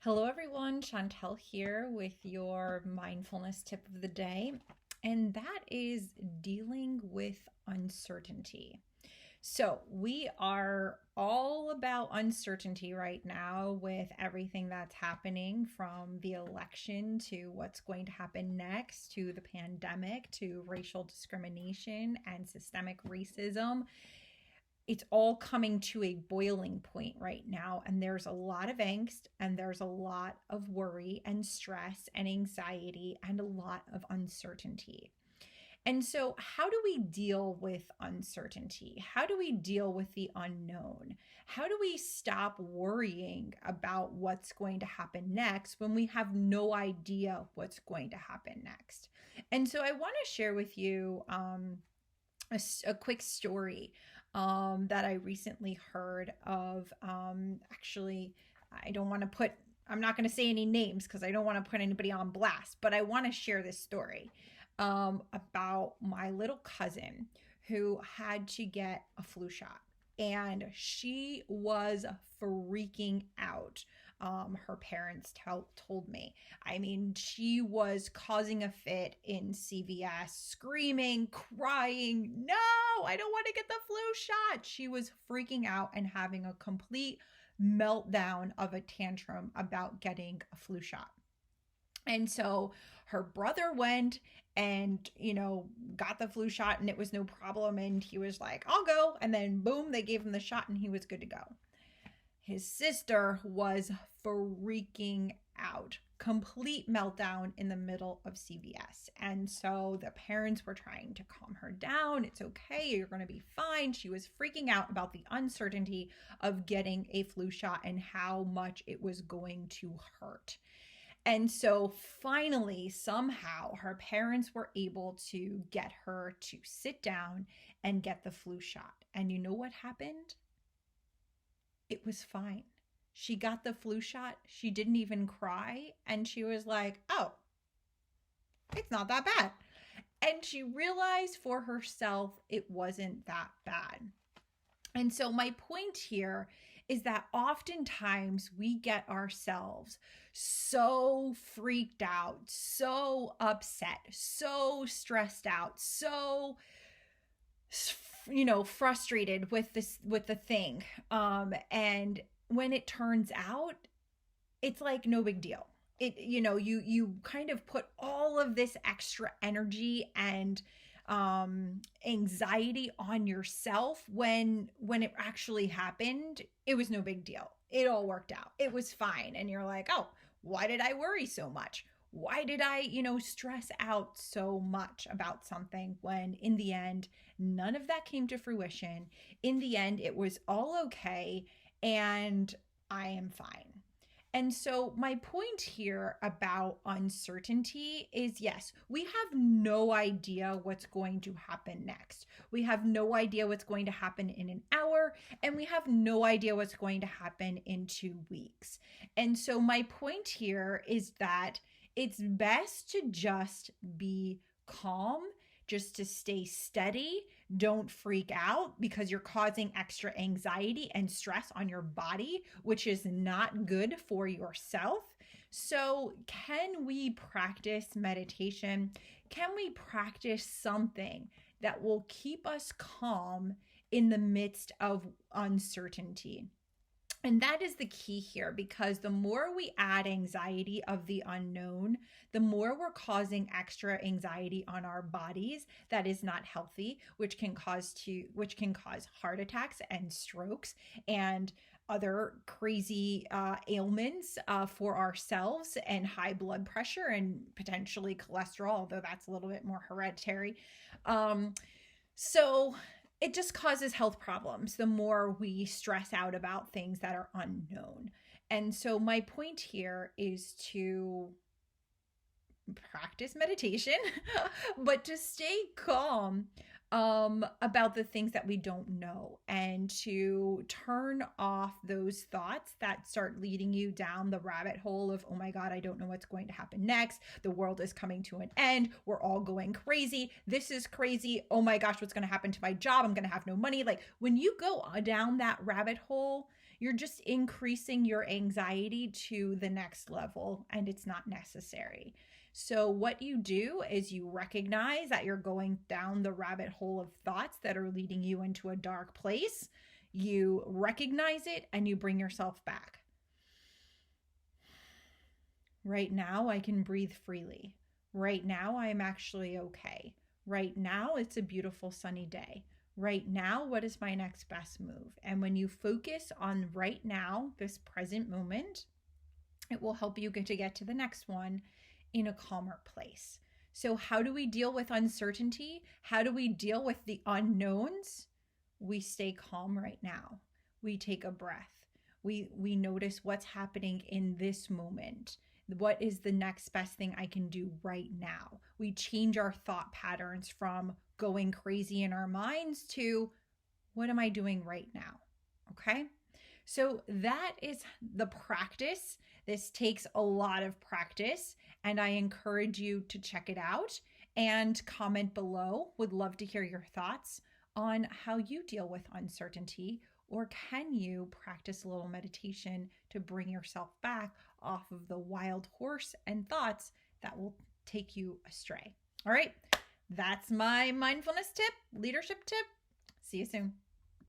Hello, everyone. Chantel here with your mindfulness tip of the day, and that is dealing with uncertainty. So, we are all about uncertainty right now with everything that's happening from the election to what's going to happen next to the pandemic to racial discrimination and systemic racism. It's all coming to a boiling point right now. And there's a lot of angst and there's a lot of worry and stress and anxiety and a lot of uncertainty. And so, how do we deal with uncertainty? How do we deal with the unknown? How do we stop worrying about what's going to happen next when we have no idea what's going to happen next? And so, I want to share with you a quick story that I recently heard of. Actually, I don't want to put, I'm not going to say any names because I don't want to put anybody on blast, but I want to share this story about my little cousin who had to get a flu shot. And she was freaking out. Her parents told me. I mean, she was causing a fit in CVS, screaming, crying, no, I don't want to get the flu shot. She was freaking out and having a complete meltdown of a tantrum about getting a flu shot. And so her brother went and, got the flu shot and it was no problem. And he was like, I'll go. And then boom, they gave him the shot and he was good to go. His sister was freaking out, complete meltdown in the middle of CVS. And so the parents were trying to calm her down. It's okay. You're going to be fine. She was freaking out about the uncertainty of getting a flu shot and how much it was going to hurt. And so finally, somehow, her parents were able to get her to sit down and get the flu shot. And you know what happened? It was fine. She got the flu shot. She didn't even cry. And she was like, oh, it's not that bad. And she realized for herself it wasn't that bad. And so, my point here is that oftentimes we get ourselves so freaked out, so upset, so stressed out, so frustrated with the thing, and when it turns out it's like no big deal. You kind of put all of this extra energy and anxiety on yourself when it actually happened. It was no big deal. It all worked out. It was fine. And you're like, oh, why did I worry so much? Why did I, stress out so much about something when in the end, none of that came to fruition? In the end, it was all okay and I am fine. And so, my point here about uncertainty is yes, we have no idea what's going to happen next. We have no idea what's going to happen in an hour, and we have no idea what's going to happen in 2 weeks. And so, my point here is that it's best to just be calm, just to stay steady. Don't freak out because you're causing extra anxiety and stress on your body, which is not good for yourself. So, can we practice meditation? Can we practice something that will keep us calm in the midst of uncertainty? And that is the key here, because the more we add anxiety of the unknown, the more we're causing extra anxiety on our bodies that is not healthy, which can cause heart attacks and strokes and other crazy ailments for ourselves, and high blood pressure and potentially cholesterol, although that's a little bit more hereditary. So it just causes health problems the more we stress out about things that are unknown. And so my point here is to practice meditation, but to stay calm about the things that we don't know, and to turn off those thoughts that start leading you down the rabbit hole of, oh my God, I don't know what's going to happen next. The world is coming to an end. We're all going crazy. This is crazy. Oh my gosh, what's going to happen to my job? I'm going to have no money. Like when you go down that rabbit hole, You're just increasing your anxiety to the next level, and it's not necessary. So, what you do is you recognize that you're going down the rabbit hole of thoughts that are leading you into a dark place. You recognize it and you bring yourself back. Right now, I can breathe freely. Right now, I am actually okay. Right now, it's a beautiful sunny day. Right now, what is my next best move? And when you focus on right now, this present moment, it will help you get to the next one in a calmer place. So, how do we deal with uncertainty? How do we deal with the unknowns? We stay calm right now. We take a breath. We notice what's happening in this moment. What is the next best thing I can do right now? We change our thought patterns from going crazy in our minds to what am I doing right now? Okay? So that is the practice. This takes a lot of practice, and I encourage you to check it out and comment below. Would love to hear your thoughts on how you deal with uncertainty, or can you practice a little meditation to bring yourself back off of the wild horse and thoughts that will take you astray. All right, that's my mindfulness tip, leadership tip. See you soon.